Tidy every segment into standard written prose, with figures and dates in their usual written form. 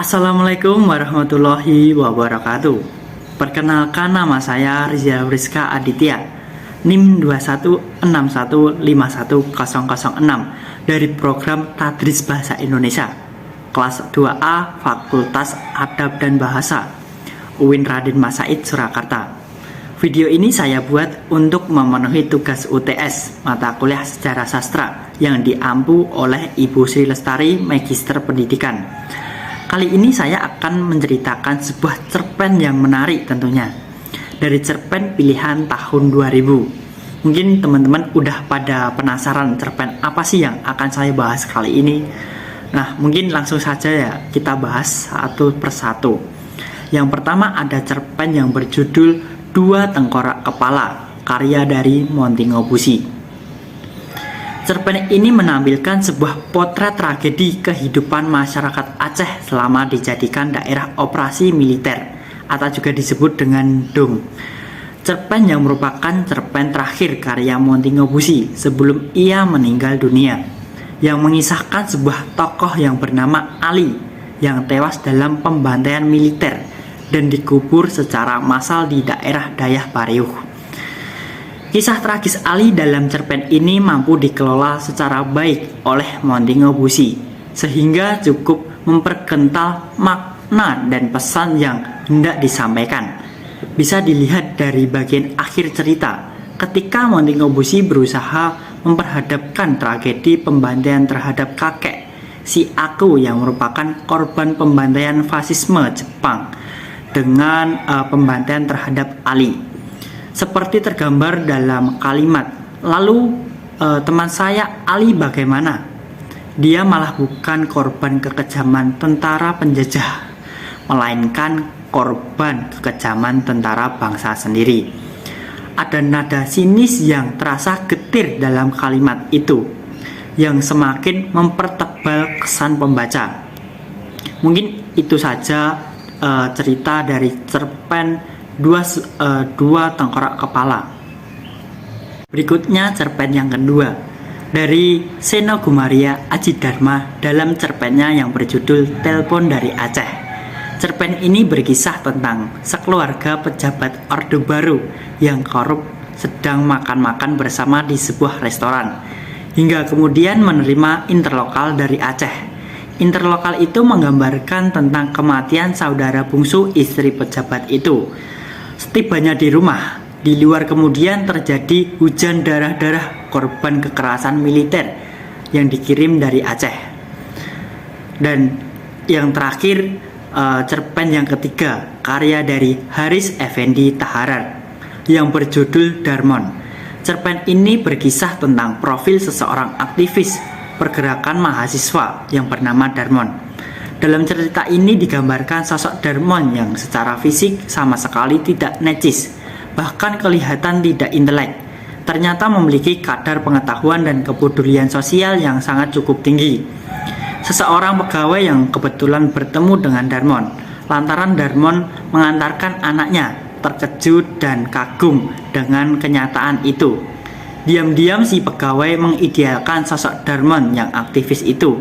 Assalamualaikum warahmatullahi wabarakatuh. Perkenalkan, nama saya Rizal Rizka Aditya, NIM 2161510006 dari program Tadris Bahasa Indonesia kelas 2A Fakultas Adab dan Bahasa UIN Raden Mas Said Surakarta. Video ini saya buat untuk memenuhi tugas UTS mata kuliah Sejarah Sastra yang diampu oleh Ibu Sri Lestari, Magister Pendidikan. Kali ini saya akan menceritakan sebuah cerpen yang menarik tentunya, dari cerpen pilihan tahun 2000. Mungkin teman-teman udah pada penasaran cerpen apa sih yang akan saya bahas kali ini. Nah, mungkin langsung saja ya kita bahas satu persatu. Yang pertama ada cerpen yang berjudul Dua Tengkorak Kepala, karya dari Montingo Busi. Cerpen ini menampilkan sebuah potret tragedi kehidupan masyarakat Aceh selama dijadikan daerah operasi militer atau juga disebut dengan DOM. Cerpen yang merupakan cerpen terakhir karya Montingo Busi sebelum ia meninggal dunia, yang mengisahkan sebuah tokoh yang bernama Ali yang tewas dalam pembantaian militer dan dikubur secara massal di daerah Dayah Pariuh. Kisah tragis Ali dalam cerpen ini mampu dikelola secara baik oleh Montingo Busi, sehingga cukup memperkental makna dan pesan yang hendak disampaikan. Bisa dilihat dari bagian akhir cerita, ketika Montingo Busi berusaha memperhadapkan tragedi pembantaian terhadap kakek si Aku yang merupakan korban pembantaian fasisme Jepang dengan pembantaian terhadap Ali. Seperti tergambar dalam kalimat, lalu teman saya Ali bagaimana? Dia malah bukan korban kekejaman tentara penjajah, melainkan korban kekejaman tentara bangsa sendiri. Ada nada sinis yang terasa getir dalam kalimat itu, yang semakin mempertebal kesan pembaca. Mungkin itu saja cerita dari cerpen Dua Tengkorak Kepala. Berikutnya cerpen yang kedua dari Seno Gumaria Aji Dharma dalam cerpennya yang berjudul Telepon dari Aceh. Cerpen ini berkisah tentang sekeluarga pejabat Orde Baru yang korup sedang makan-makan bersama di sebuah restoran, hingga kemudian menerima interlokal dari Aceh. Interlokal itu menggambarkan tentang kematian saudara bungsu istri pejabat itu. Setibanya di rumah, di luar kemudian terjadi hujan darah-darah korban kekerasan militer yang dikirim dari Aceh. Dan yang terakhir cerpen yang ketiga, karya dari Haris Effendi Taharar yang berjudul Darmon. Cerpen ini berkisah tentang profil seseorang aktivis pergerakan mahasiswa yang bernama Darmon. Dalam cerita ini digambarkan sosok Darmon yang secara fisik sama sekali tidak necis, bahkan kelihatan tidak intelek. Ternyata memiliki kadar pengetahuan dan kepedulian sosial yang sangat cukup tinggi. Seseorang pegawai yang kebetulan bertemu dengan Darmon, lantaran Darmon mengantarkan anaknya, terkejut dan kagum dengan kenyataan itu. Diam-diam si pegawai mengidealkan sosok Darmon yang aktivis itu.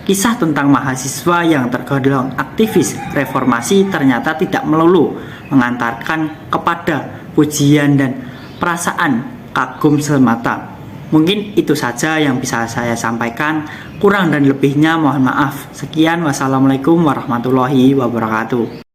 Kisah tentang mahasiswa yang tergolong aktivis reformasi ternyata tidak melulu mengantarkan kepada pujian dan perasaan kagum semata. Mungkin itu saja yang bisa saya sampaikan. Kurang dan lebihnya mohon maaf. Sekian, wassalamualaikum warahmatullahi wabarakatuh.